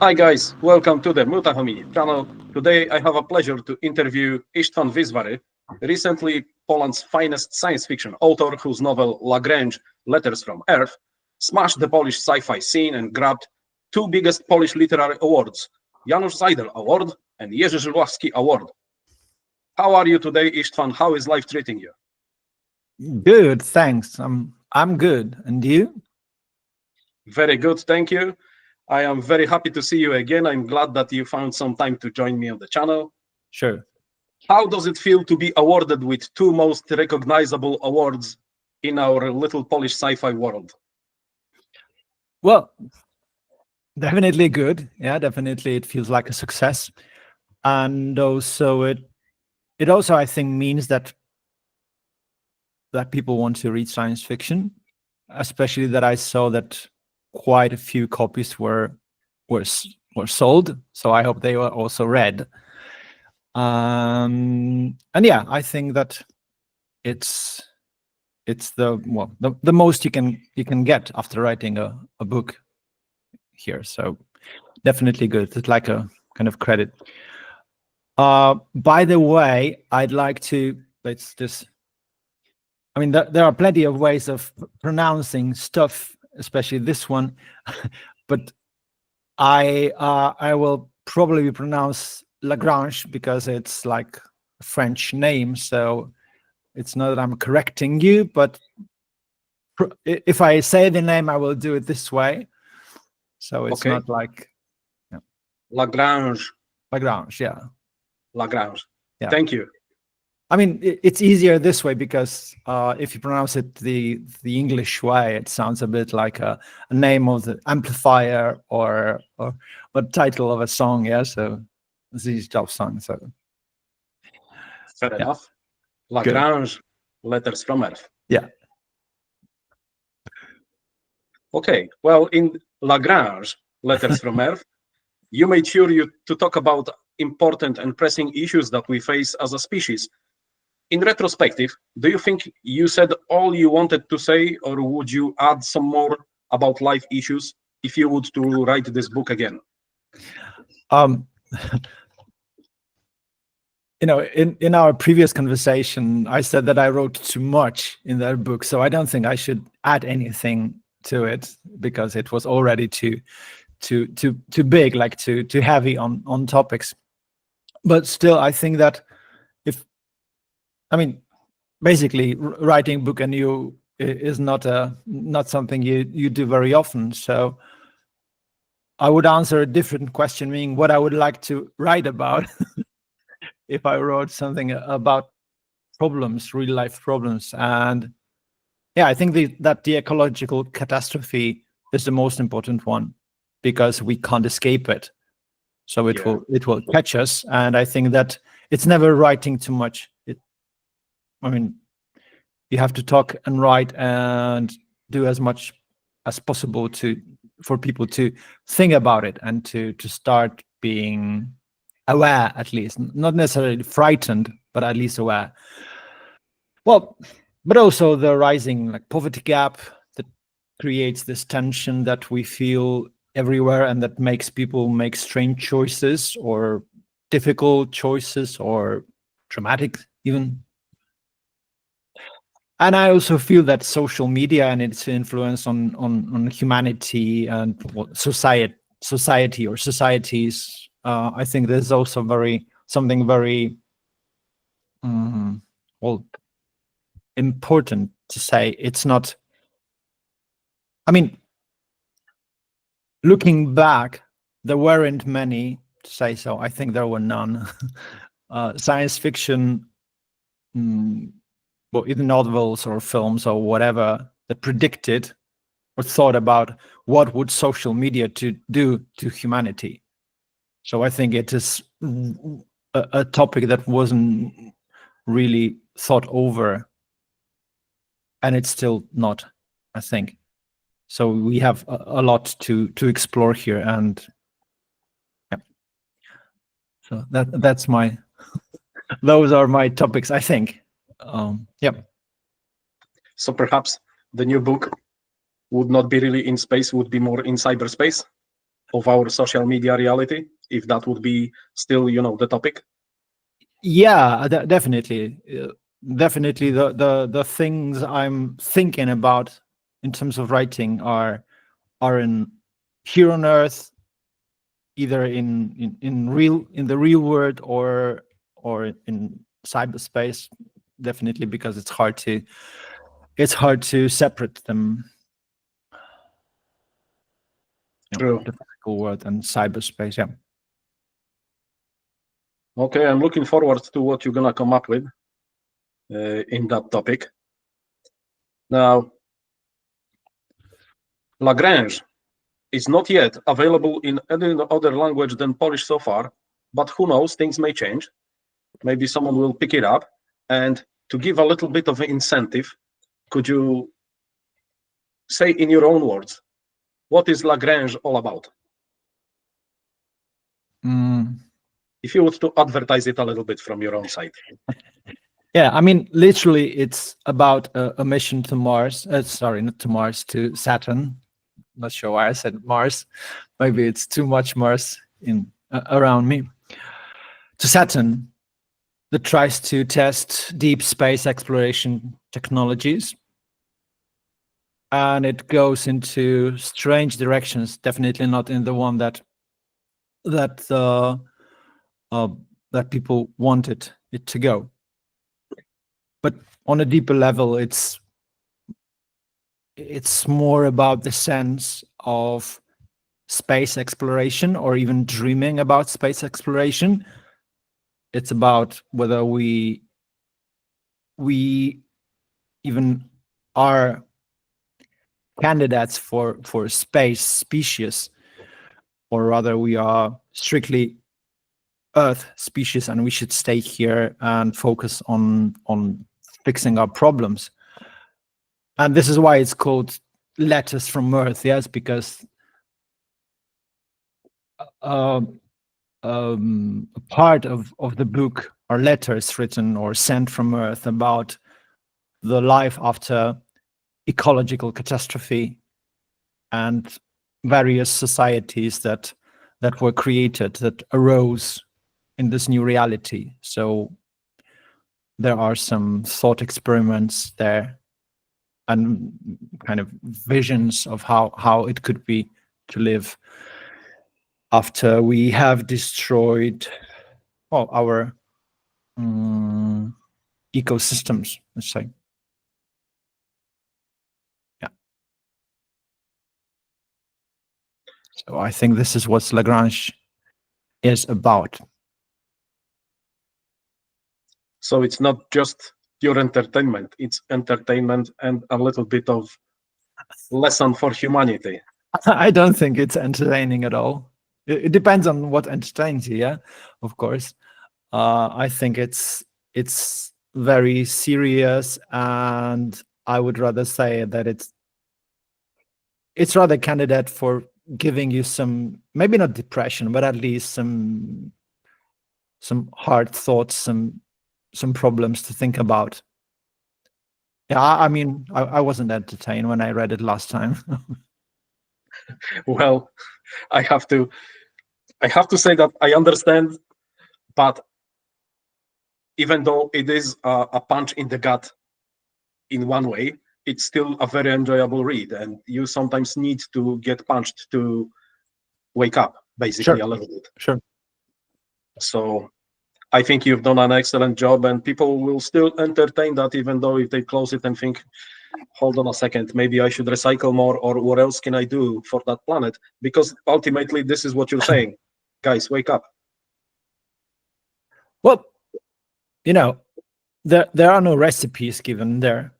Hi guys, welcome to the Mutahomini channel. Today I have a pleasure to interview Istvan Vizvary, recently Poland's finest science fiction author whose novel Lagrange, Letters from Earth, smashed the Polish sci-fi scene and grabbed two biggest Polish literary awards, Janusz Zajdel Award and Jerzy Żuławski Award. How are you today, Istvan? How is life treating you? Good, thanks. I'm good. And you? Very good, thank you. I am very happy to see you again. I'm glad that you found some time to join me on the channel. Sure. How does it feel to be awarded with two most recognizable awards in our little Polish sci-fi world? Well, definitely good. Yeah, definitely it feels like a success. And also it also I think means that people want to read science fiction, especially that I saw that quite a few copies were sold, so I hope they were also read. And yeah, I think that it's the most you can get after writing a book here. So definitely good. It's like a kind of credit. By the way, I'd like to I mean, there are plenty of ways of pronouncing stuff, especially this one, but I will probably pronounce Lagrange because it's like a French name. So it's not that I'm correcting you, but if I say the name, I will do it this way. So it's Okay. not like Lagrange. Lagrange, yeah. Lagrange. Yeah. Thank you. I mean, it's easier this way because if you pronounce it the English way, it sounds a bit like a name of the amplifier or a title of a song. Yeah, so these job songs. So Fair enough. Lagrange, Letters from Earth. Yeah. Okay. Well, in Lagrange, Letters from Earth, you made sure to talk about important and pressing issues that we face as a species. In retrospective, do you think you said all you wanted to say, or would you add some more about life issues if you would to write this book again? In our previous conversation, I said that I wrote too much in that book, so I don't think I should add anything to it because it was already too big, like too heavy on topics. But still, I think that basically writing a book anew is not something you do very often. So I would answer a different question, meaning what I would like to write about if I wrote something about problems, real life problems. And yeah, I think that the ecological catastrophe is the most important one because we can't escape it. So it will catch us. And I think that it's never writing too much. You have to talk and write and do as much as possible for people to think about it and to start being aware, at least, not necessarily frightened, but at least aware. Well, but also the rising poverty gap that creates this tension that we feel everywhere and that makes people make strange choices or difficult choices or traumatic even. And I also feel that social media and its influence on humanity and society or societies, I think there's also something very important to say. It's not. Looking back, there weren't many, to say so. I think there were none. Science fiction. Either novels or films or whatever that predicted or thought about what would social media do to humanity. So I think it is a topic that wasn't really thought over, and it's still not, I think. So we have a lot to explore here, and yeah. So that's my those are my topics, I think. So perhaps the new book would not be really in space, would be more in cyberspace? of our social media reality, if that would be still, the topic? Yeah, definitely. Definitely the things I'm thinking about in terms of writing are in here on Earth, either in the real world or in cyberspace. Definitely, because it's hard to separate them. True. The physical world and cyberspace. Yeah. Okay, I'm looking forward to what you're gonna come up with in that topic. Now, Lagrange is not yet available in any other language than Polish so far, but who knows, things may change. Maybe someone will pick it up. And to give a little bit of an incentive, could you say in your own words, what is Lagrange all about? If you would to advertise it a little bit from your own side. Yeah, I mean, literally, it's about a mission to Mars. Sorry, not to Mars, to Saturn. Not sure why I said Mars. Maybe it's too much Mars in around me. To Saturn, that tries to test deep space exploration technologies, and it goes into strange directions. Definitely not in the one that people wanted it to go. But on a deeper level, it's more about the sense of space exploration, or even dreaming about space exploration. It's about whether we even are candidates for space species, or rather we are strictly Earth species and we should stay here and focus on fixing our problems. And this is why it's called Letters from Earth. Yes, because a part of the book are letters written or sent from Earth about the life after ecological catastrophe and various societies that were created, that arose in this new reality. So there are some thought experiments there and kind of visions of how it could be to live after we have destroyed our ecosystems, let's say. Yeah. So I think this is what Lagrange is about. So it's not just pure entertainment, it's entertainment and a little bit of lesson for humanity. I don't think it's entertaining at all. It depends on what entertains you, yeah, of course. I think it's very serious, and I would rather say that it's rather candidate for giving you some, maybe not depression, but at least some hard thoughts, some problems to think about. Yeah, I mean, I wasn't entertained when I read it last time. Well, I have to say that I understand, but even though it is a punch in the gut in one way, it's still a very enjoyable read, and you sometimes need to get punched to wake up, basically. Sure. A little bit. Sure. So I think you've done an excellent job, and people will still entertain that, even though if they close it and think, hold on a second, maybe I should recycle more, or what else can I do for that planet? Because ultimately, this is what you're saying. Guys, wake up. Well, there are no recipes given there,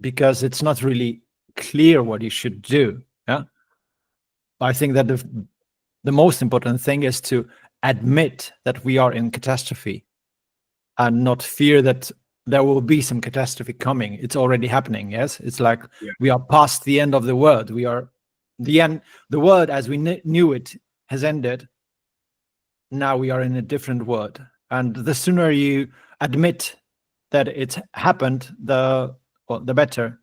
because it's not really clear what you should do. Yeah, I think that the most important thing is to admit that we are in catastrophe and not fear that there will be some catastrophe coming. It's already happening. Yes, it's like we are past the end of the world. We are the end. The world as we knew it has ended. Now we are in a different world, and the sooner you admit that it's happened, the better.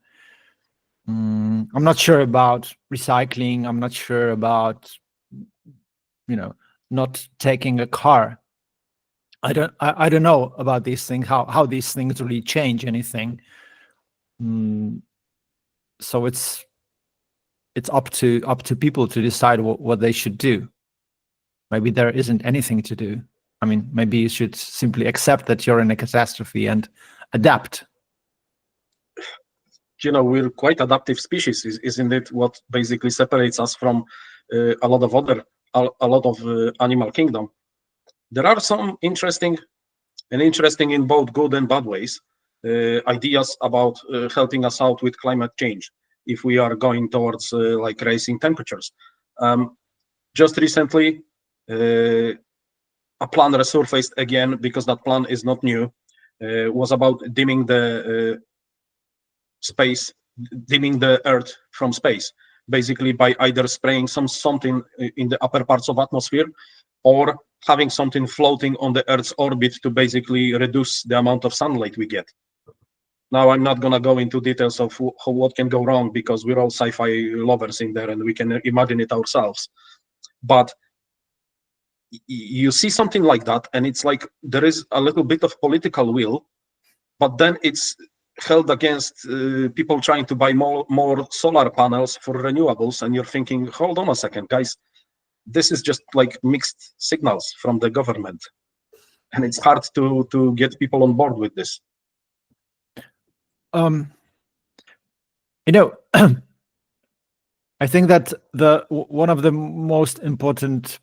I'm not sure about recycling. I'm not sure about not taking a car. I don't know about these things, how these things really change anything. So it's up to people to decide what they should do. Maybe there isn't anything to do. I mean, maybe you should simply accept that you're in a catastrophe and adapt. We're quite adaptive species, isn't it? What basically separates us from a lot of animal kingdom. There are some interesting in both good and bad ways ideas about helping us out with climate change if we are going towards like rising temperatures. Just recently, a plan resurfaced again, because that plan is not new. Was about dimming the Earth from space, basically by either spraying something in the upper parts of atmosphere, or having something floating on the Earth's orbit to basically reduce the amount of sunlight we get. Now, I'm not going to go into details of what can go wrong, because we're all sci-fi lovers in there and we can imagine it ourselves. But you see something like that, and it's like there is a little bit of political will, but then it's held against people trying to buy more solar panels for renewables, and you're thinking, hold on a second, guys, this is just like mixed signals from the government, and it's hard to get people on board with this. I think that one of the most important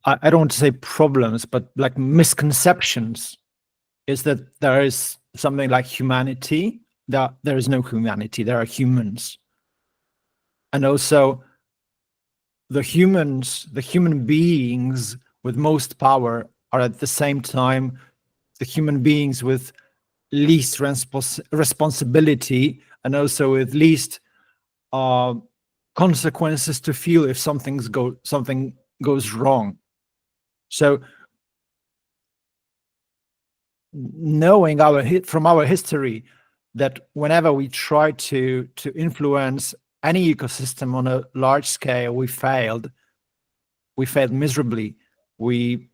I don't want to say problems, but like misconceptions, is that there is something like humanity. There is no humanity. There are humans, and also the human beings with most power are at the same time the human beings with least responsibility, and also with least consequences to feel if something goes wrong. So knowing from our history that whenever we try to influence any ecosystem on a large scale, we failed miserably. We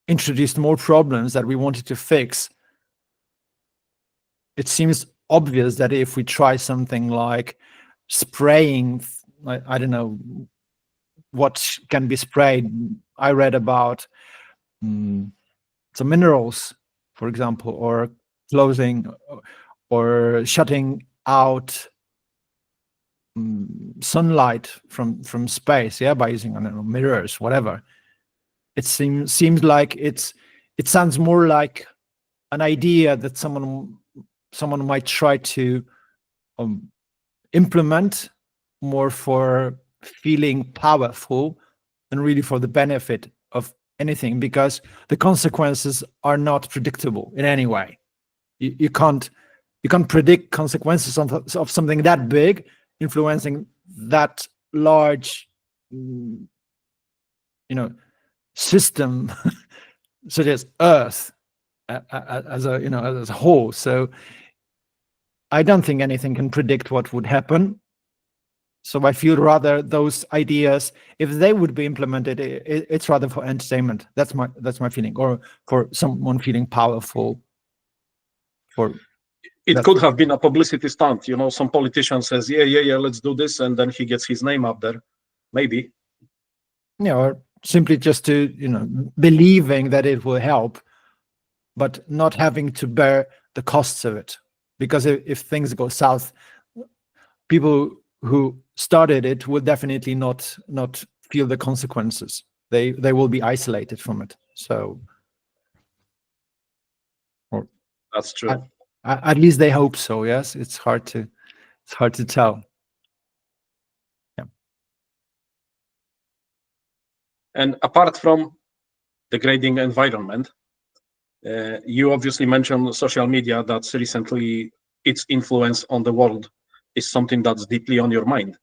introduced more problems that we wanted to fix. It seems obvious that if we try something like spraying, I don't know what can be sprayed. I read about some minerals, for example, or closing or shutting out sunlight from space, by using, I don't know, mirrors, whatever. It seems like it sounds more like an idea that someone might try to implement more for feeling powerful than really for the benefit of anything, because the consequences are not predictable in any way. You can't predict consequences of something that big influencing that large system such as Earth as a whole. So I don't think anything can predict what would happen. So I feel rather those ideas, if they would be implemented, it's rather for entertainment. That's my feeling, or for someone feeling powerful. It could have been a publicity stunt. Some politician says, yeah, let's do this, and then he gets his name up there. Maybe. Or simply just to, believing that it will help, but not having to bear the costs of it. Because if things go south, people who started it will definitely not feel the consequences. They will be isolated from it. So that's true. At least they hope so. Yes, it's hard to tell. Yeah. And apart from degrading environment, you obviously mentioned social media. That's recently its influence on the world is something that's deeply on your mind.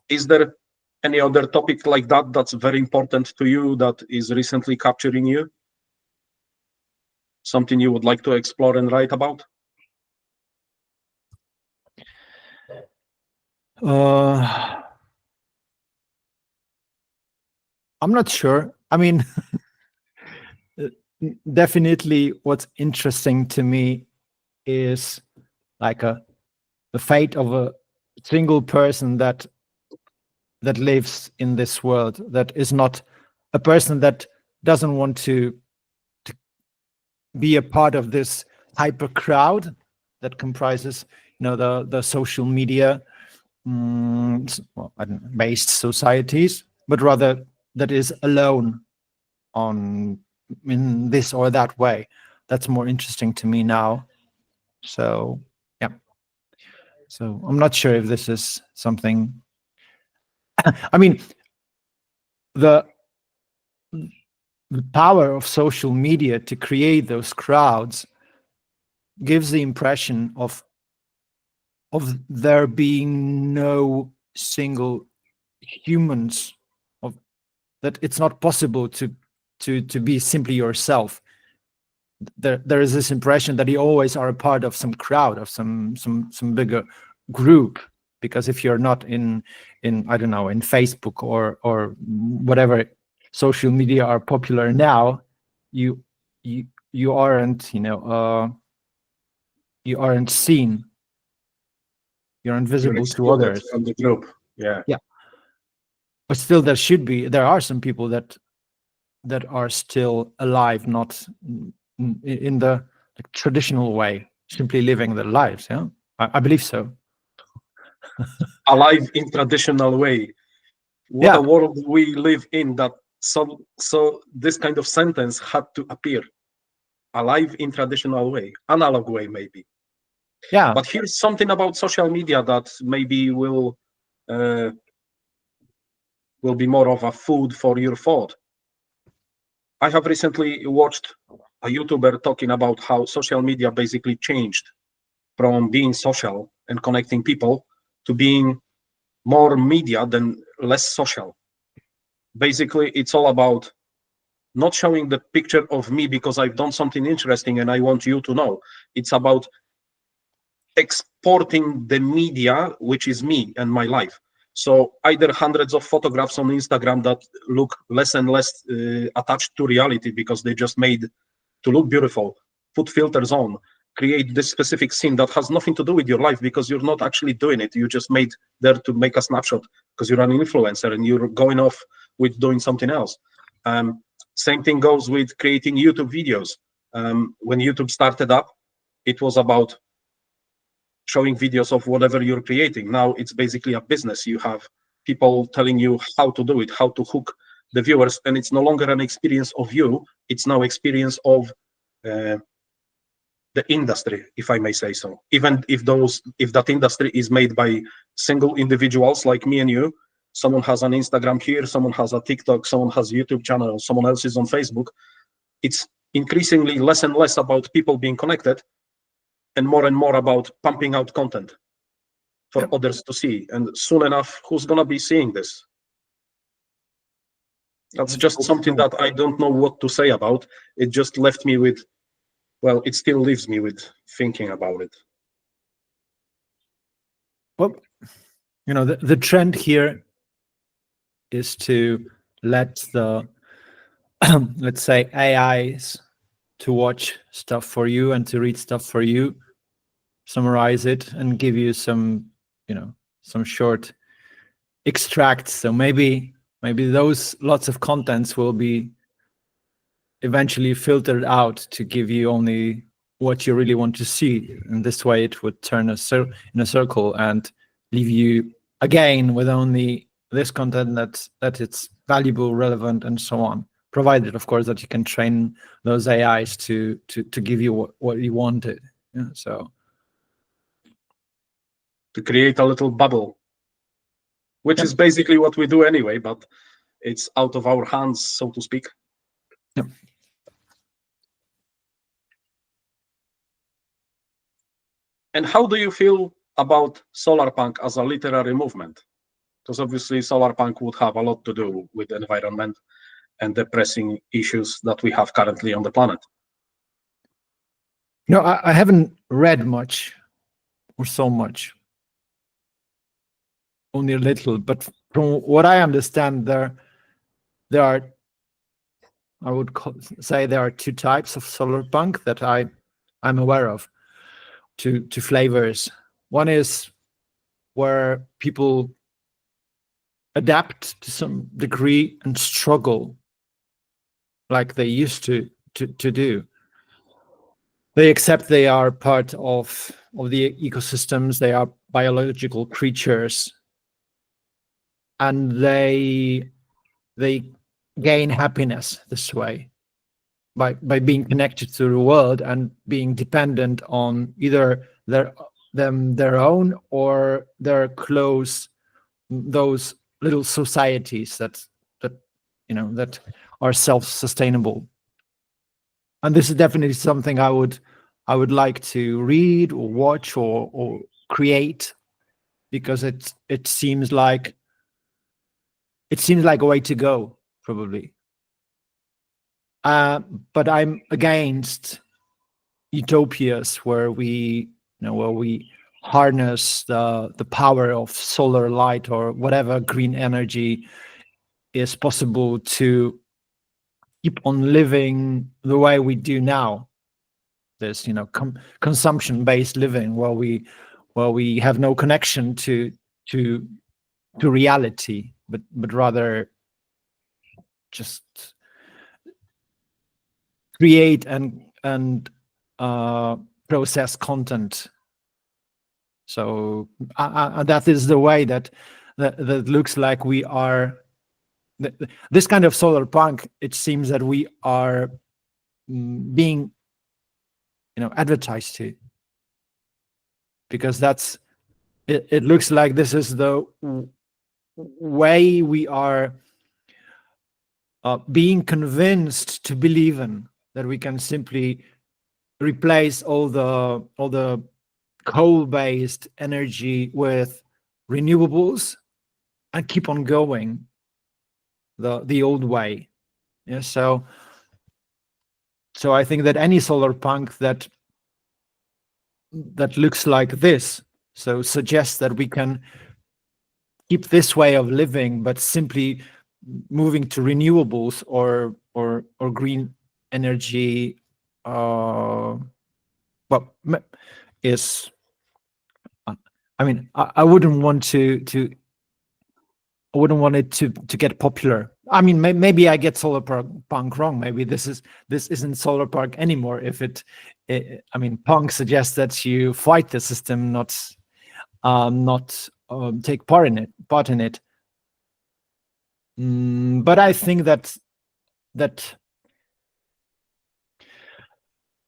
Is there any other topic like that that's very important to you that is recently capturing you? Something you would like to explore and write about? I'm not sure. I mean, definitely what's interesting to me is like the fate of a single person that lives in this world, that is not a person that doesn't want to be a part of this hyper crowd that comprises, the social media based societies, but rather that is alone in this or that way. That's more interesting to me now. So yeah. So I'm not sure if this is something. I mean, the power of social media to create those crowds gives the impression of there being no single humans, of that it's not possible to be simply yourself. There is this impression that you always are a part of some crowd, of some bigger group, because if you're not in I don't know, in Facebook or whatever social media are popular now, you aren't, you aren't seen, you're You're invisible to excluded others. from the group. Yeah. Yeah, but still there are some people that are still alive, not in the traditional way, simply living their lives. Yeah, I believe so. Alive in traditional way. What a world we live in, that so this kind of sentence had to appear. Alive in traditional way, analog way maybe. Yeah. But here's something about social media that maybe will be more of a food for your thought. I have recently watched a YouTuber talking about how social media basically changed from being social and connecting people to being more media than less social. Basically, it's all about not showing the picture of me because I've done something interesting and I want you to know. It's about exporting the media, which is me and my life. So either hundreds of photographs on Instagram that look less and less attached to reality because they just made to look beautiful, put filters on, create this specific scene that has nothing to do with your life because you're not actually doing it. You just made there to make a snapshot because you're an influencer and you're going off with doing something else. Same thing goes with creating YouTube videos. When YouTube started up, it was about showing videos of whatever you're creating. Now it's basically a business. You have people telling you how to do it, how to hook the viewers, and it's no longer an experience of you. It's now experience of the industry, if I may say so. Even if that industry is made by single individuals like me and you, someone has an Instagram here, someone has a TikTok, someone has a YouTube channel, someone else is on Facebook. It's increasingly less and less about people being connected and more about pumping out content for others to see. And soon enough, who's going to be seeing this? That's just something that I don't know what to say about. It just left me with, well, it still leaves me with thinking about it. Well, the trend here is to let the let's say AIs to watch stuff for you and to read stuff for you, summarize it and give you some some short extracts. So maybe those lots of contents will be eventually filtered out to give you only what you really want to see, and this way it would turn in a circle and leave you again with only this content that it's valuable, relevant, and so on, provided of course that you can train those AIs to give you what you wanted. So to create a little bubble, which is basically what we do anyway, but it's out of our hands, so to speak. Yep. And how do you feel about solarpunk as a literary movement? Because obviously solarpunk would have a lot to do with environment and the pressing issues that we have currently on the planet. No, I haven't read much or so much. only a little. But from what I understand, there are, I would say there are two types of solar punk that I'm aware of, two flavors. One is where people adapt to some degree and struggle like they used to do. They accept they are part of the ecosystems, they are biological creatures, and they gain happiness this way by being connected to the world and being dependent on either their own or their close, those little societies that are self-sustainable. And this is definitely something I would like to read or watch or create, because it seems like a way to go, probably. But I'm against utopias where we harness the power of solar light or whatever green energy is possible to keep on living the way we do now. This consumption-based living where we have no connection to reality, but rather just create and process content. So that is the way that looks like we are. This kind of solar punk, it seems that we are being advertised to, because it looks like this is the way we are being convinced to believe in, that we can simply replace all the coal-based energy with renewables and keep on going the old way. Yeah, so I think that any solar punk that looks like this, so suggests that we can keep this way of living, but simply moving to renewables or green energy, is. I mean, I wouldn't want I wouldn't want it to get popular. I mean, maybe I get solar punk wrong. Maybe this isn't solar punk anymore. If I mean, punk suggests that you fight the system, not take part in it. But I think that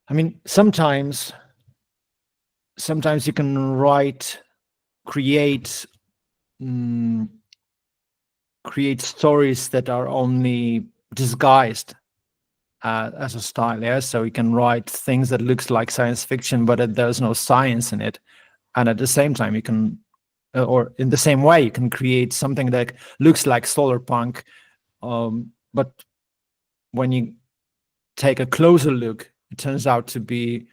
I mean, sometimes you can create stories that are only disguised as a style. Yeah, so you can write things that looks like science fiction, but there's no science in it. And at the same time, you can, or in the same way, you can create something that looks like solar punk, but when you take a closer look, it turns out to be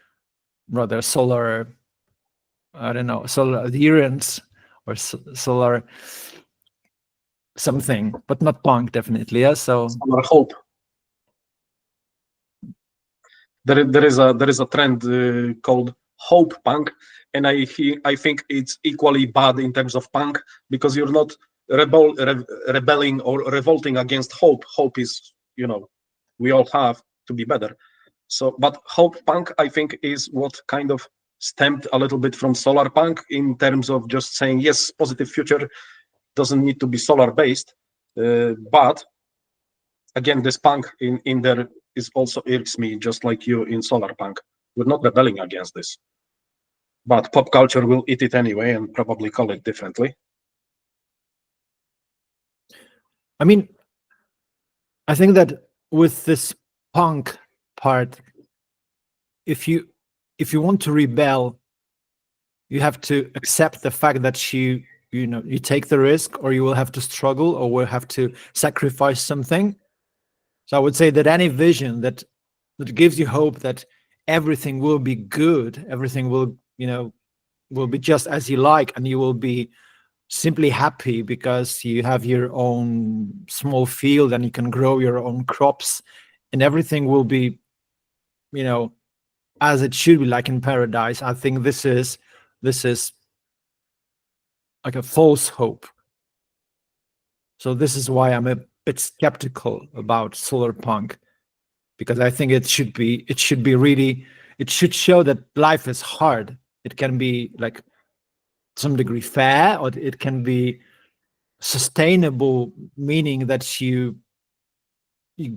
rather solar, I don't know, solar adherence or solar something, but not punk, definitely. Yeah, so Solar hope. There is a trend called hope punk, and I think it's equally bad in terms of punk, because you're not rebelling or revolting against hope. Hope is, we all have to be better. So, but hope punk, I think, is what kind of stemmed a little bit from solar punk, in terms of just saying, yes, positive future doesn't need to be solar based, but again, this punk in there is also irks me, just like you in solar punk. We're not rebelling against this, but pop culture will eat it anyway and probably call it differently. I mean, I think that with this punk part, if you want to rebel, you have to accept the fact that you take the risk, or you will have to struggle, or will have to sacrifice something. So I would say that any vision that gives you hope that everything will be good, everything will be just as you like, and you will be simply happy because you have your own small field and you can grow your own crops and everything will be, as it should be, like in paradise. I think this is like a false hope. So this is why I'm a bit skeptical about solar punk, because I think it should show that life is hard. It can be like to some degree fair, or it can be sustainable, meaning that you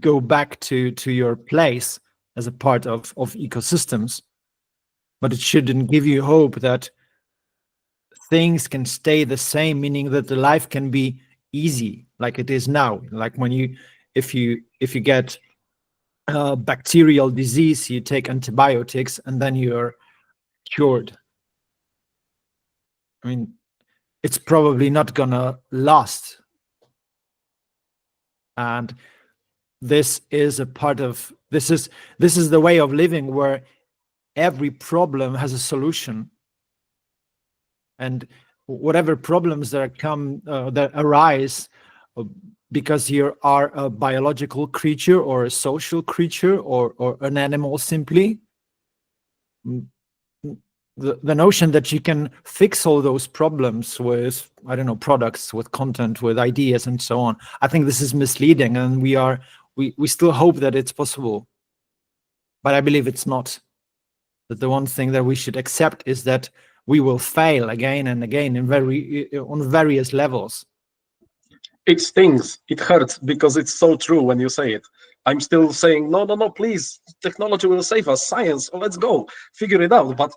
go back to your place as a part of ecosystems. But it shouldn't give you hope that things can stay the same, meaning that the life can be easy like it is now. Like if you get bacterial disease, you take antibiotics and then you're cured. I mean, it's probably not gonna last. And this is a part of this is the way of living where every problem has a solution. And whatever problems that arise because you are a biological creature or a social creature or an animal simply, the notion that you can fix all those problems with, I don't know, products, with content, with ideas and so on, I think this is misleading, and we still hope that it's possible, but I believe it's not. That the one thing that we should accept is that we will fail again and again on various levels. It stings, it hurts, because it's so true when you say it. I'm still saying, no, please, technology will save us, science, let's go, figure it out. But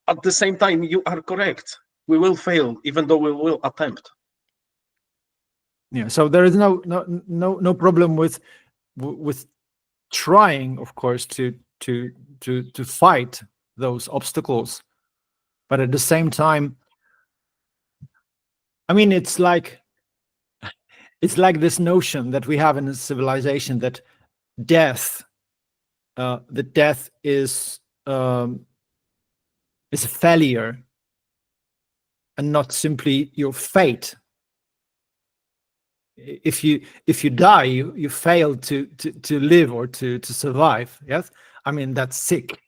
at the same time, you are correct. We will fail, even though we will attempt. Yeah, so there is no problem with trying, of course, to fight those obstacles. But at the same time, I mean, it's like this notion that we have in a civilization that death is a failure and not simply your fate. If you die, you fail to live or to survive. Yes, I mean, that's sick.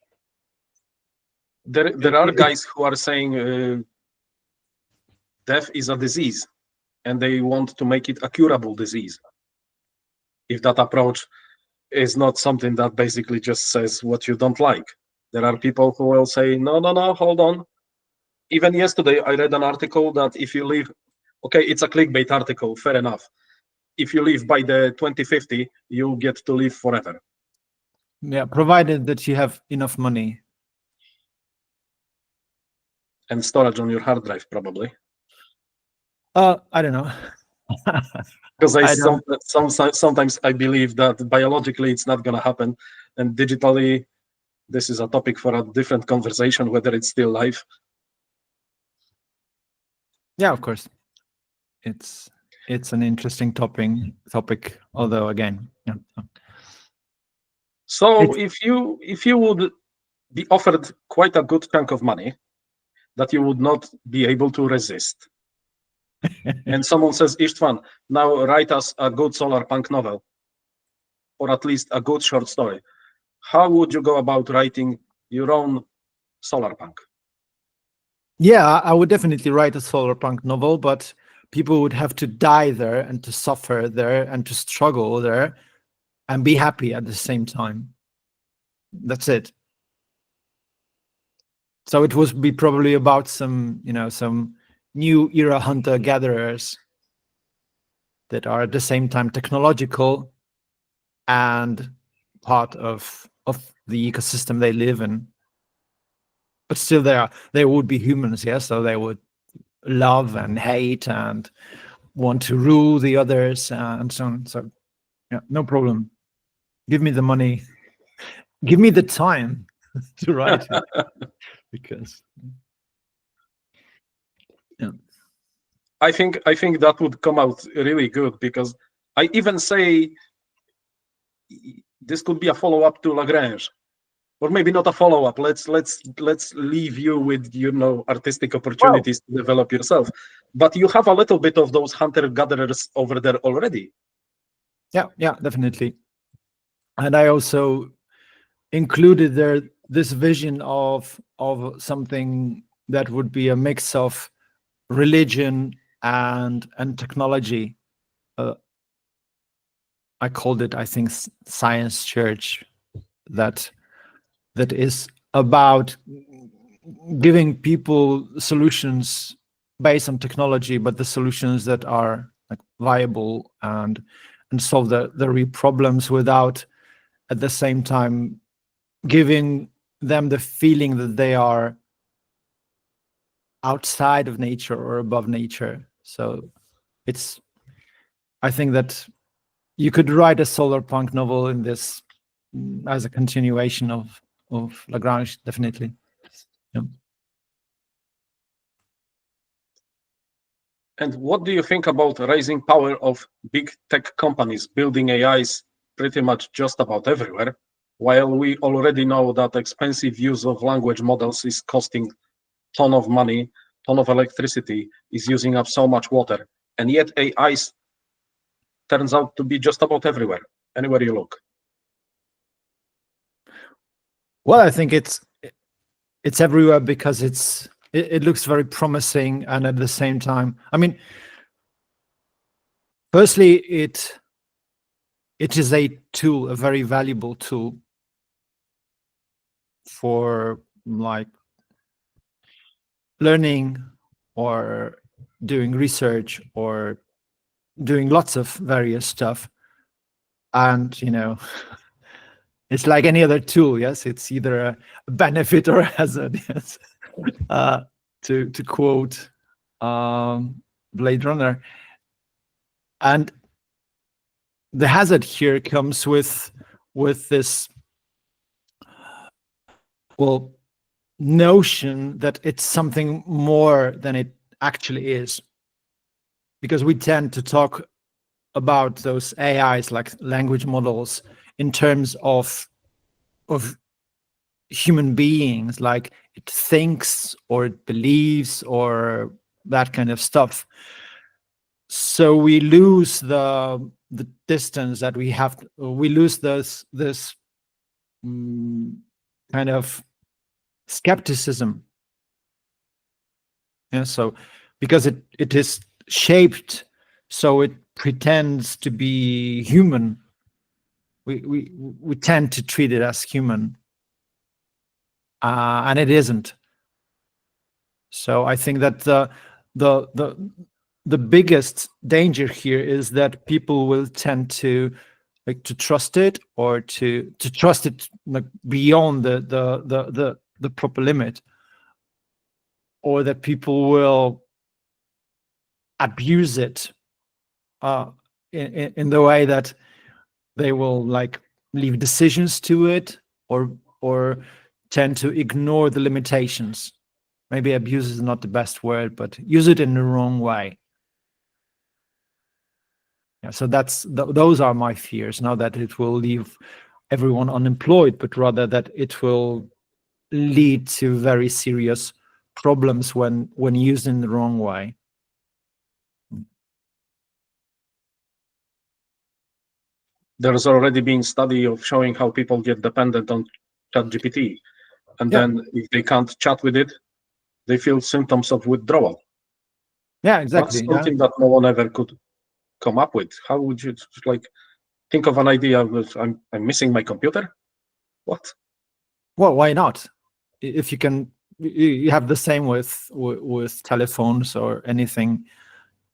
There are guys who are saying death is a disease, and they want to make it a curable disease. If that approach is not something that basically just says what you don't like, there are people who will say, no, hold on. Even yesterday, I read an article that if you live, okay, it's a clickbait article, fair enough. If you live by the 2050, you get to live forever. Yeah, provided that you have enough money. And storage on your hard drive, probably. I don't know. Because sometimes I believe that biologically it's not going to happen, and digitally, this is a topic for a different conversation, whether it's still live. Yeah, of course. It's an interesting topic, although again, yeah. So if you would be offered quite a good chunk of money that you would not be able to resist, and someone says, Istvan, now write us a good solar punk novel, or at least a good short story, how would you go about writing your own solar punk? Yeah, I would definitely write a solar punk novel, but people would have to die there and to suffer there and to struggle there and be happy at the same time. That's it. So it would be probably about some new era hunter-gatherers that are at the same time technological and part of the ecosystem they live in. But still they would be humans, yeah, so they would love and hate and want to rule the others and so on. So yeah, no problem. Give me the money. Give me the time to write it. Because yeah. I think that would come out really good, because I even say this could be a follow-up to Lagrange. or maybe not a follow-up. Let's leave you with artistic opportunities to develop yourself. But you have a little bit of those hunter-gatherers over there already. Yeah, definitely. And I also included there this vision of something that would be a mix of religion and technology. I called it, I think, Science Church, that is about giving people solutions based on technology, but the solutions that are like viable and solve the real problems without at the same time giving them the feeling that they are outside of nature or above nature. So I think that you could write a solar punk novel in this as a continuation of Lagrange, definitely. Yeah. And what do you think about rising power of big tech companies building AIs pretty much just about everywhere, while we already know that expensive use of language models is costing ton of money, ton of electricity, is using up so much water, and yet AIs turns out to be just about everywhere, anywhere you look? Well, I think it's everywhere because it looks very promising, and at the same time, I mean, firstly, it is a tool, a very valuable tool for like learning or doing research or doing lots of various stuff. And it's like any other tool. Yes, it's either a benefit or a hazard. Yes, to quote Blade Runner. And the hazard here comes with this notion that it's something more than it actually is, because we tend to talk about those AIs, like language models, in terms of human beings, like it thinks or it believes or that kind of stuff. So we lose the distance that we have. We lose this kind of skepticism. Yeah, so because it is shaped so it pretends to be human, we tend to treat it as human, and it isn't. So I think that the biggest danger here is that people will tend to trust it, or to trust it like beyond the proper limit, or that people will abuse it in the way that they will like leave decisions to it, or tend to ignore the limitations. Maybe abuse is not the best word, but use it in the wrong way. Yeah, so those are my fears. Not that it will leave everyone unemployed, but rather that it will lead to very serious problems when used in the wrong way. There's already been study of showing how people get dependent on ChatGPT, and then if they can't chat with it, they feel symptoms of withdrawal. Yeah, exactly. That's something that no one ever could come up with. How would you think of an idea of I'm missing my computer? What? Well, why not? If you can, you have the same with telephones or anything.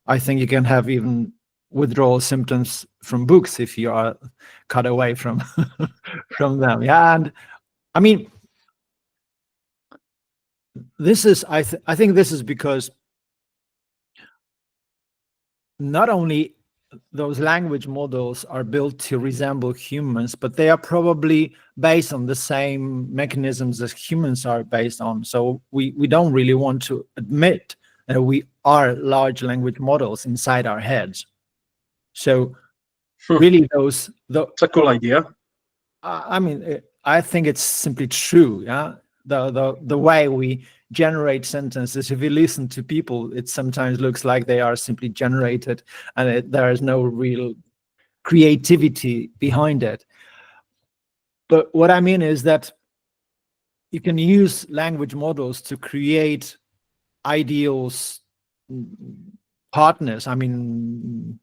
I think you can have even withdrawal symptoms from books if you are cut away from from them. Yeah, and I mean, this is I think this is because not only those language models are built to resemble humans, but they are probably based on the same mechanisms as humans are based on. So we don't really want to admit that we are large language models inside our heads. So really, it's a cool idea. I mean, I think it's simply true. Yeah, the way we generate sentences, if you listen to people, it sometimes looks like they are simply generated, and there is no real creativity behind it. But what I mean is that you can use language models to create ideals, partners. I mean,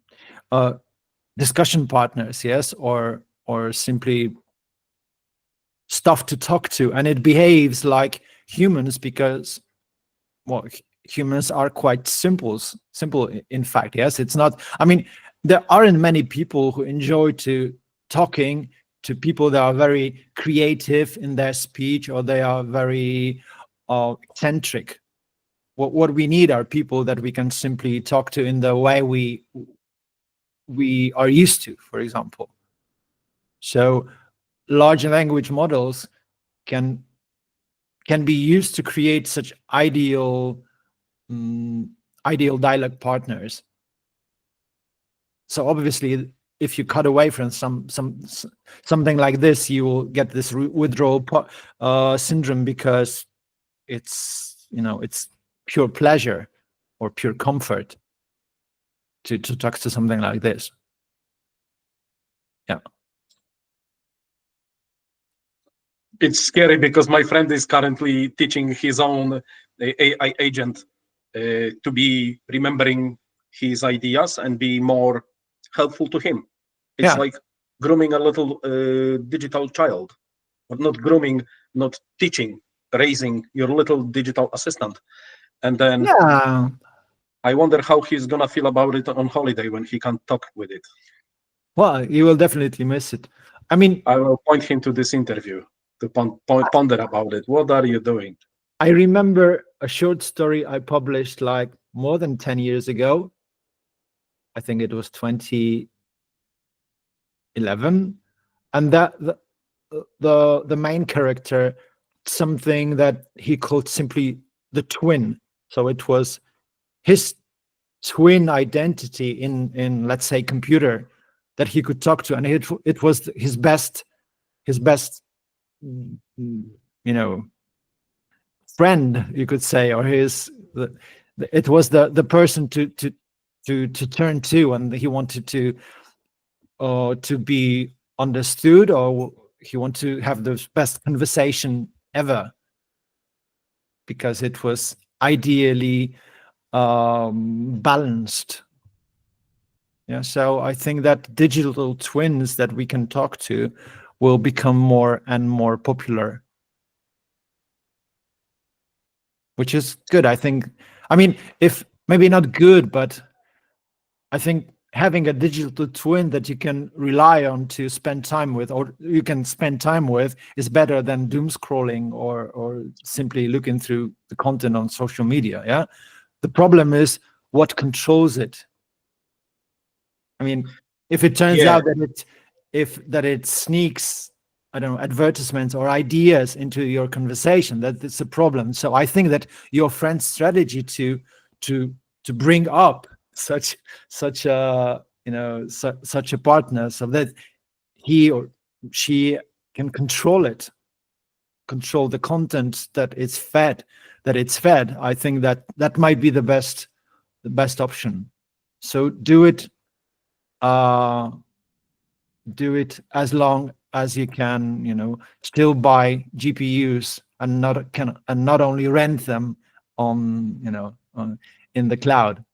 discussion partners, yes, or simply stuff to talk to, and it behaves like humans because, well, humans are quite simple. In fact, yes, it's not. I mean, there aren't many people who enjoy to talking to people that are very creative in their speech, or they are very eccentric. What we need are people that we can simply talk to in the way we are used to, for example. So large language models can be used to create such ideal dialogue partners. So obviously, if you cut away from something like this, you will get this withdrawal syndrome, because it's pure pleasure or pure comfort to talk to something like this. Yeah. It's scary because my friend is currently teaching his own AI agent to be remembering his ideas and be more helpful to him. It's like grooming a little digital child, but not grooming, not teaching, raising your little digital assistant. And then I wonder how he's gonna feel about it on holiday when he can't talk with it. Well, you will definitely miss it. I mean, I will point him to this interview to ponder about it. What are you doing? I remember a short story I published like more than 10 years ago. I think it was 2011, and that the main character, something that he called simply the twin. So it was his twin identity in let's say computer that he could talk to, and it was his best friend, you could say, or it was the person to turn to, and he wanted to be understood, or he wanted to have the best conversation ever, because it was ideally balanced. Yeah, so I think that digital twins that we can talk to will become more and more popular, which is good. I think, I mean, if maybe not good, but I think having a digital twin that you can rely on to spend time with, or you can spend time with, is better than doom scrolling or simply looking through the content on social media. Yeah, the problem is what controls it. I mean, if it turns out that it sneaks, I don't know, advertisements or ideas into your conversation, that it's a problem. So I think that your friend's strategy to bring up such a such a partner, so that he or she can control the content that it's fed. I think that might be the best option. So do it as long as you can, still buy GPUs and not only rent them in the cloud.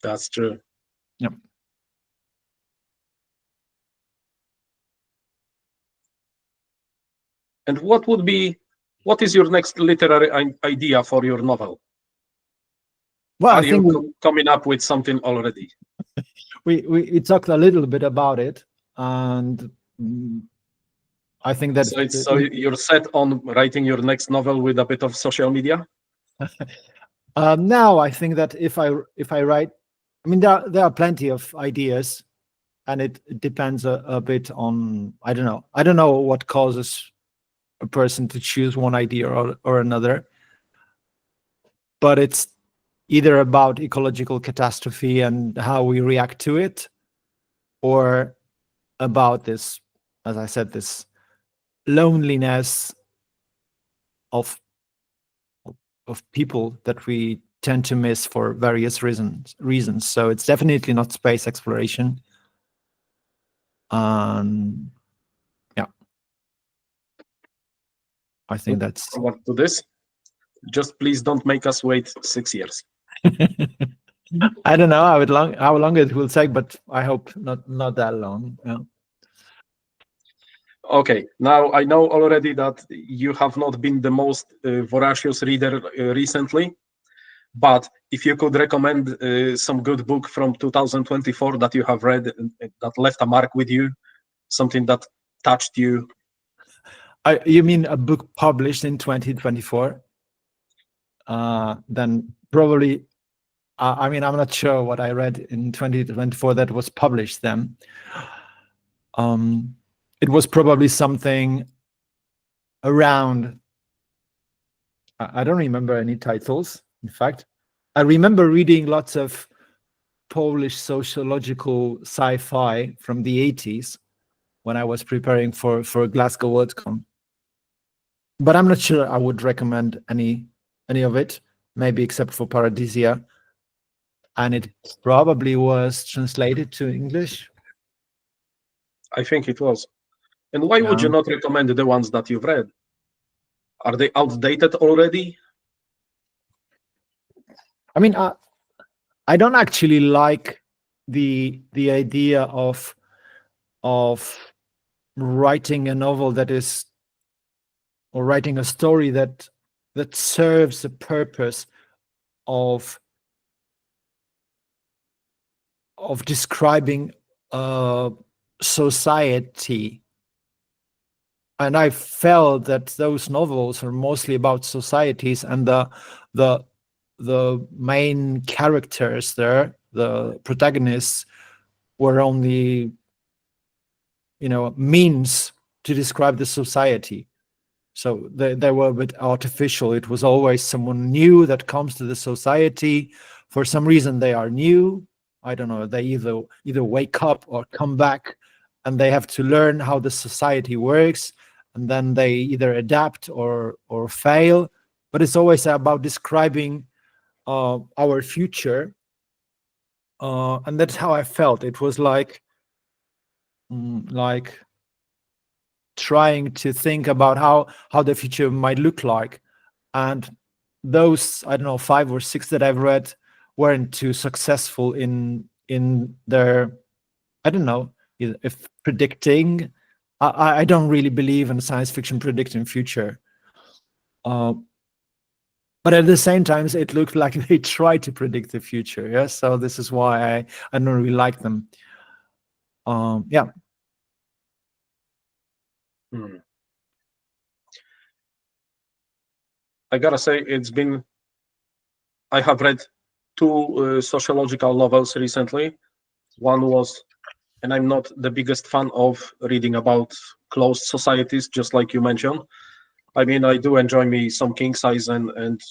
That's true. Yeah. And what is your next literary idea for your novel? Well, are you coming up with something already? We talked a little bit about it, and I think that so you're set on writing your next novel with a bit of social media. Now I think that if I write, I mean, there are plenty of ideas, and it depends a bit on, I don't know what causes a person to choose one idea or another, but it's either about ecological catastrophe and how we react to it, or about this, as I said, this loneliness of people that we tend to miss for various reasons. So it's definitely not space exploration. Yeah, I think that's. Forward to this. Just please don't make us wait 6 years. I don't know how long it will take, but I hope not that long. Yeah. Okay, now I know already that you have not been the most voracious reader recently, but if you could recommend some good book from 2024 that you have read that left a mark with you, something that touched you. You mean a book published in 2024? Then probably, I mean, I'm not sure what I read in 2024 that was published then. It was probably something around, I don't remember any titles. In fact, I remember reading lots of Polish sociological sci-fi from the 80s when I was preparing for Glasgow WorldCon. But I'm not sure I would recommend any of it, maybe except for Paradisia. And it probably was translated to English. I think it was. And why would you not recommend the ones that you've read? Are they outdated already? I mean, I don't actually like the idea of writing a novel that is, or writing a story that serves the purpose of describing society. And I felt that those novels are mostly about societies, and the main characters there, the protagonists, were only, means to describe the society. So they were a bit artificial. It was always someone new that comes to the society. For some reason, they are new. I don't know. They either wake up or come back, and they have to learn how the society works, and then they either adapt or fail. But it's always about describing our future, and that's how I felt. It was like trying to think about how the future might look like. And those, I don't know, 5 or 6 that I've read weren't too successful in their, I don't know, if predicting. I don't really believe in science fiction predicting future. But at the same time, it looked like they tried to predict the future. Yeah, so this is why I don't really like them. Yeah. I gotta say, I have read 2 sociological novels recently. One was, and I'm not the biggest fan of reading about closed societies, just like you mentioned. I mean, I do enjoy me some king size and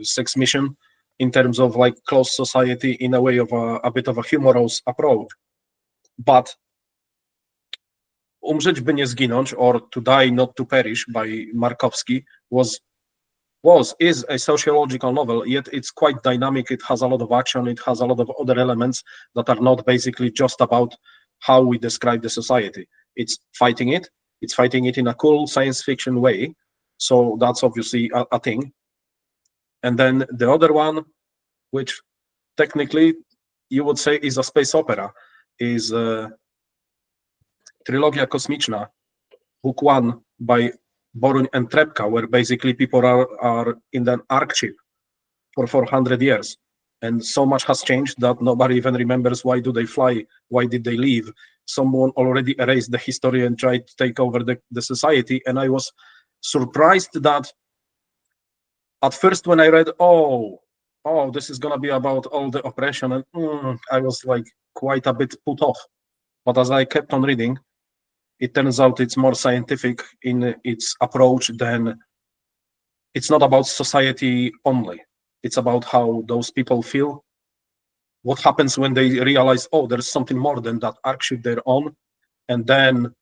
sex mission in terms of like closed society in a way of a bit of a humorous approach. But Umrzeć by nie zginąć, or To Die Not to Perish by Markowski is a sociological novel, yet it's quite dynamic. It has a lot of action. It has a lot of other elements that are not basically just about how we describe the society. It's fighting it. It's fighting it in a cool science fiction way. So that's obviously a thing. And then the other one, which technically you would say is a space opera, is Trylogia Kosmiczna, book 1 by Boruń and Trepka, where basically people are in an arc ship for 400 years. And so much has changed that nobody even remembers why do they fly, why did they leave. Someone already erased the history and tried to take over the society. And I was surprised that at first when I read, oh, this is going to be about all the oppression, and I was like quite a bit put off. But as I kept on reading, it turns out it's more scientific in its approach than, it's not about society only. It's about how those people feel, what happens when they realize, oh, there's something more than that arc ship they're on, and then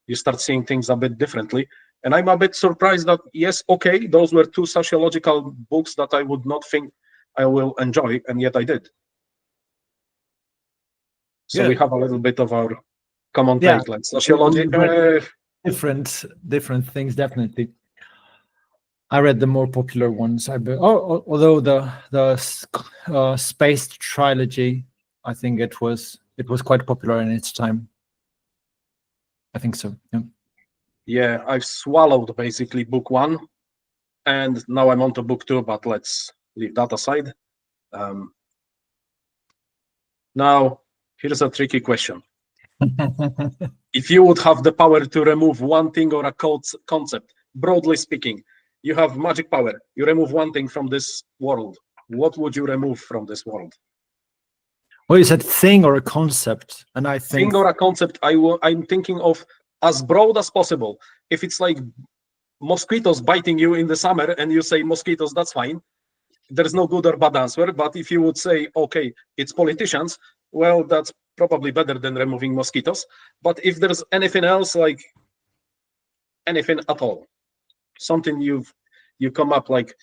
You start seeing things a bit differently. And I'm a bit surprised that, yes, okay, those were two sociological books that I would not think I will enjoy, and yet I did. So we have a little bit of our common take, like sociology. Different things, definitely. I read the more popular ones. Although the Space trilogy, I think it was quite popular in its time. I think so. Yeah. Yeah, I've swallowed basically book one, and now I'm on to book two. But let's leave that aside. Now, here's a tricky question. If you would have the power to remove one thing or a concept, broadly speaking, you have magic power. You remove one thing from this world. What would you remove from this world? Well, you said thing or a concept, and I think thing or a concept. I'm thinking of as broad as possible. If it's like mosquitoes biting you in the summer, and you say mosquitoes, that's fine. There's no good or bad answer. But if you would say, okay, it's politicians, well, that's probably better than removing mosquitoes. But if there's anything else, like anything at all, something you come up like,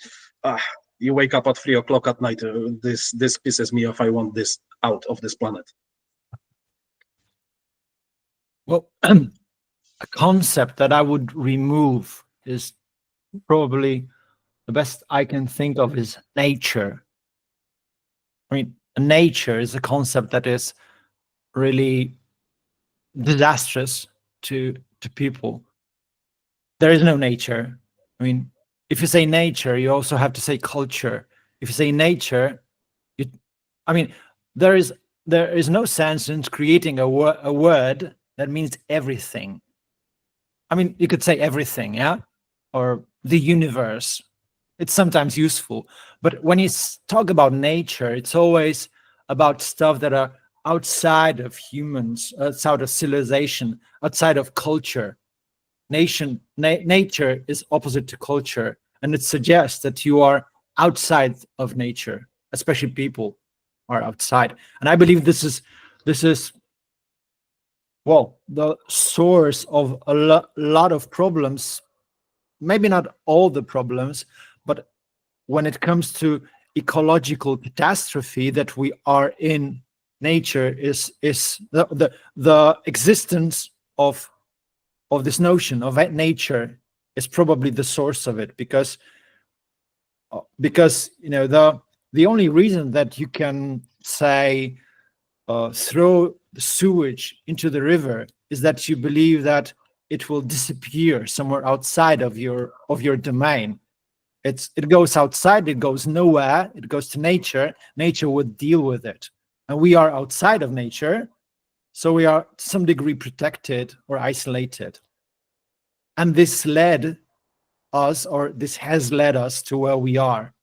you wake up at 3 o'clock at night, this pisses me off, I want this out of this planet. Well, a concept that I would remove is probably the best I can think of is nature. I mean, nature is a concept that is really disastrous to people. There is no nature. I mean, if you say nature, you also have to say culture. If you say nature, there is no sense in creating a word that means everything. I mean, you could say everything, yeah, or the universe. It's sometimes useful, but when you talk about nature, it's always about stuff that are outside of humans, outside of civilization, outside of culture. Nature is opposite to culture, and it suggests that you are outside of nature, especially people are outside. And I believe this is well, the source of a lot of problems. Maybe not all the problems, but when it comes to ecological catastrophe that we are in, nature is the existence of this notion of nature is probably the source of it, because you know, the only reason that you can say throw the sewage into the river is that you believe that it will disappear somewhere outside of your domain. It goes outside, it goes nowhere, it goes to nature. Nature would deal with it, and we are outside of nature, so we are to some degree protected or isolated. And this has led us to where we are.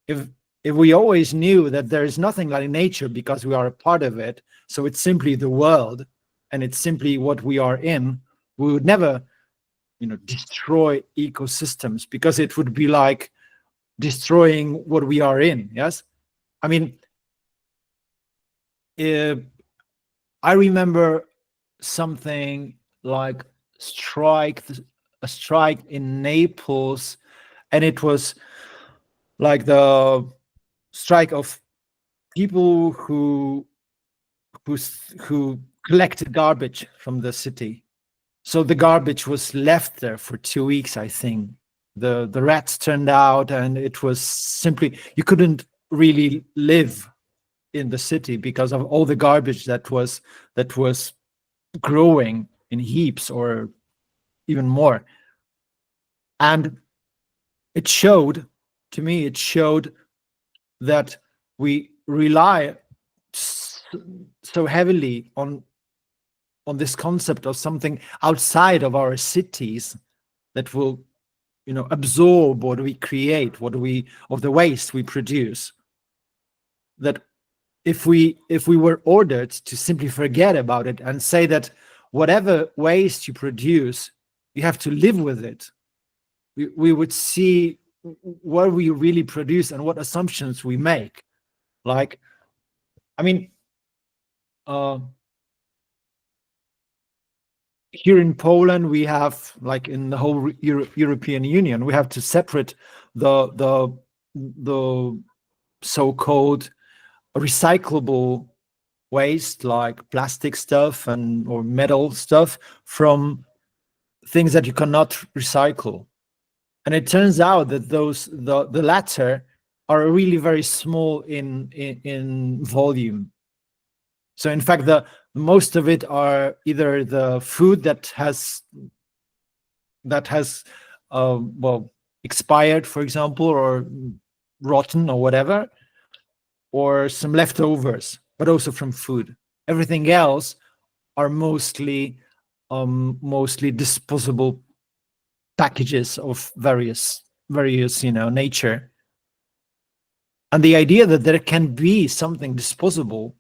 If we always knew that there is nothing like nature because we are a part of it, so it's simply the world and it's simply what we are in, we would never, destroy ecosystems, because it would be like destroying what we are in. Yes, I mean, I remember something like a strike in Naples, and it was like the strike of people who collected garbage from the city. So the garbage was left there for 2 weeks, I think. The rats turned out, and it was simply, you couldn't really live in the city because of all the garbage that was growing in heaps or even more. And it showed that we rely so heavily on this concept of something outside of our cities that will, absorb what we create, of the waste we produce. That if we were ordered to simply forget about it and say that whatever waste you produce, you have to live with it, we would see what we really produce and what assumptions we make. Like, I mean, here in Poland, we have, like in the whole European Union, we have to separate the so-called recyclable waste, like plastic stuff or metal stuff, from things that you cannot recycle. And it turns out that the latter are really very small in volume. So in fact, the most of it are either the food that has expired, for example, or rotten or whatever, or some leftovers, but also from food. Everything else are mostly disposable packages of various nature. And the idea that there can be something disposable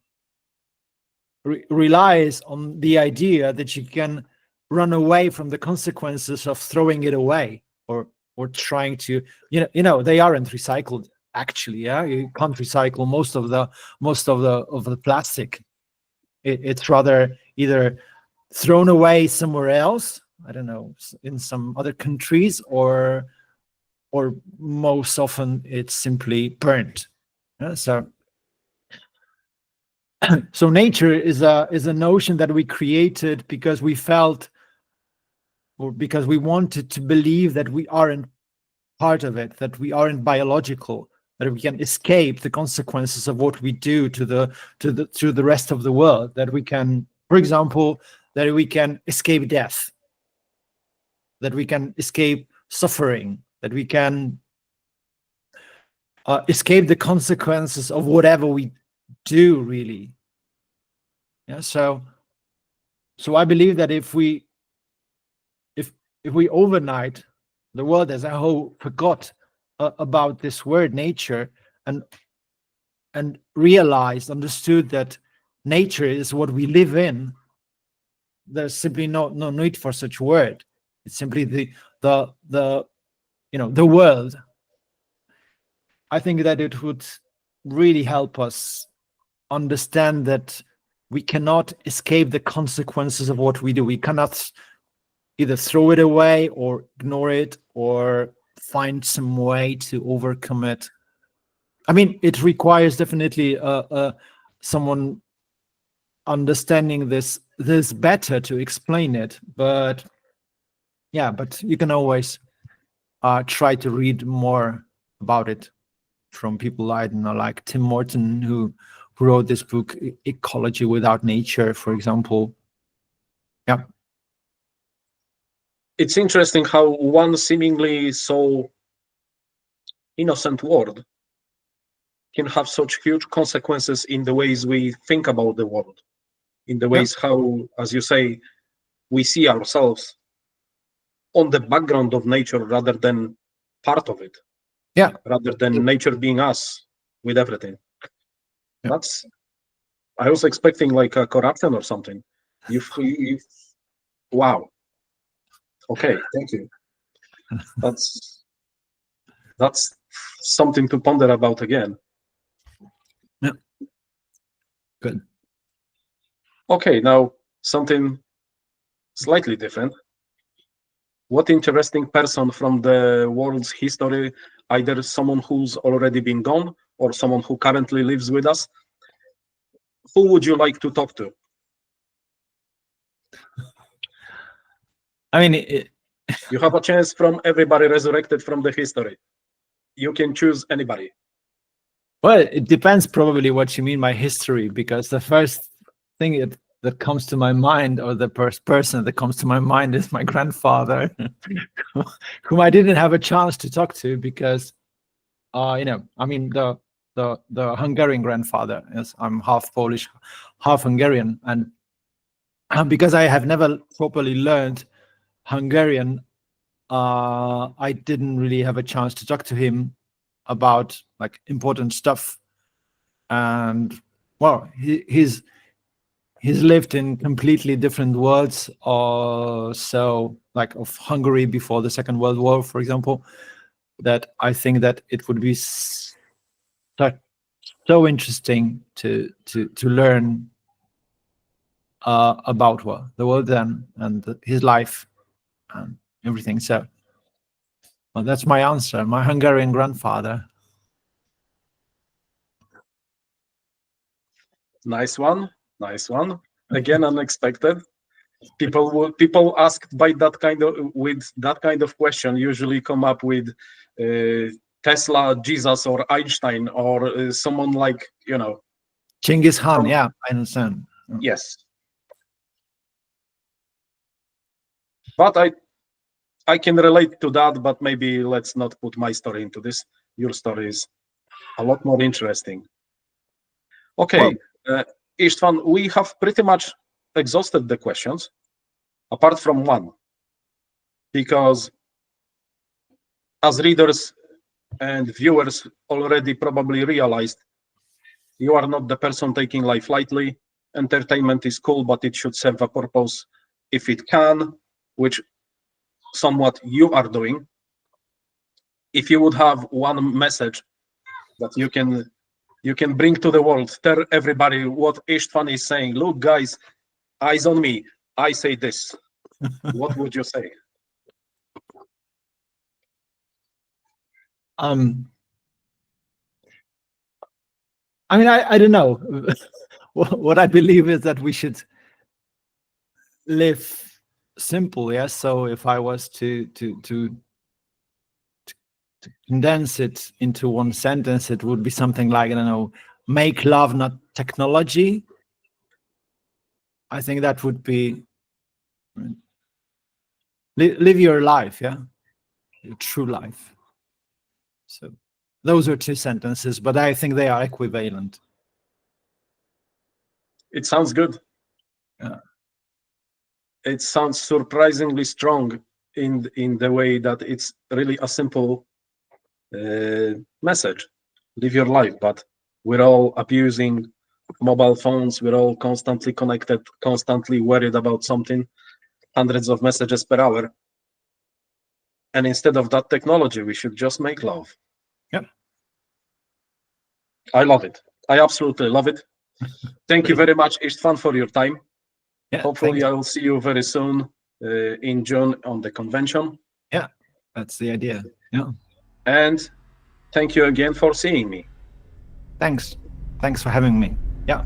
relies on the idea that you can run away from the consequences of throwing it away, or trying to, they aren't recycled actually. You can't recycle most of the plastic. It's rather either thrown away somewhere else, I don't know, in some other countries, or most often it's simply burnt. So nature is a notion that we created because we felt, or because we wanted to believe, that we aren't part of it, that we aren't biological, that we can escape the consequences of what we do to the rest of the world, that we can, for example, that we can escape death, that we can escape suffering, that we can escape the consequences of whatever we do, really. So I believe that if we overnight, the world as a whole forgot about this word nature, and understood that nature is what we live in, there's simply no need for such word. It's simply the world. I think that it would really help us understand that we cannot escape the consequences of what we do. We cannot either throw it away or ignore it or find some way to overcome it. I mean, it requires definitely someone understanding this better to explain it. But you can always try to read more about it from people, I don't know, like Tim Morton, who wrote this book, Ecology Without Nature, for example. Yeah. It's interesting how one seemingly so innocent word can have such huge consequences in the ways we think about the world, in the ways how, as you say, we see ourselves on the background of nature rather than part of it. Yeah. Rather than nature being us with everything. Yeah. I was expecting like a corruption or something. Wow. Okay, thank you. That's something to ponder about again. Yeah. Good. Okay, now something slightly different. What interesting person from the world's history, either someone who's already been gone or someone who currently lives with us, who would you like to talk to? I mean, you have a chance from everybody resurrected from the history. You can choose anybody. Well, it depends probably what you mean by history, because the first thing that comes to my mind, or the first person that comes to my mind, is my grandfather, whom I didn't have a chance to talk to because, I mean, the Hungarian grandfather, is I'm half Polish, half Hungarian, and because I have never properly learned Hungarian, I didn't really have a chance to talk to him about like important stuff. And well, he's lived in completely different worlds, so like of Hungary before the Second World War, for example, that I think that it would be so interesting to learn about the world and his life and everything. So, well, that's my answer. My Hungarian grandfather. Nice one. Again, unexpected. People asked by that kind of question usually come up with Tesla, Jesus, or Einstein, or someone like Genghis Khan. Yeah, I understand. Yes, but I can relate to that. But maybe let's not put my story into this. Your story is a lot more interesting. Okay, Istvan, we have pretty much exhausted the questions, apart from one, because as readers and viewers already probably realized, you are not the person taking life lightly. Entertainment is cool, but it should serve a purpose if it can, which somewhat you are doing. If you would have one message that you can bring to the world, tell everybody what Istvan is saying. Look, guys, eyes on me. I say this. What would you say? I mean, I don't know. What I believe is that we should live simple. Yeah. So if I was to condense it into one sentence, it would be something like, I don't know, make love, not technology. I think that would be live your life. Yeah. Your true life. So those are two sentences, but I think they are equivalent. It sounds good. Yeah. It sounds surprisingly strong in the way that it's really a simple message. Live your life, but we're all abusing mobile phones. We're all constantly connected, constantly worried about something, hundreds of messages per hour. And instead of that technology, we should just make love. Yep. I love it. I absolutely love it. Thank you very much, Istvan, for your time. Yeah, hopefully, I will see you very soon in June on the convention. Yeah, that's the idea. Yeah. And thank you again for seeing me. Thanks for having me. Yeah.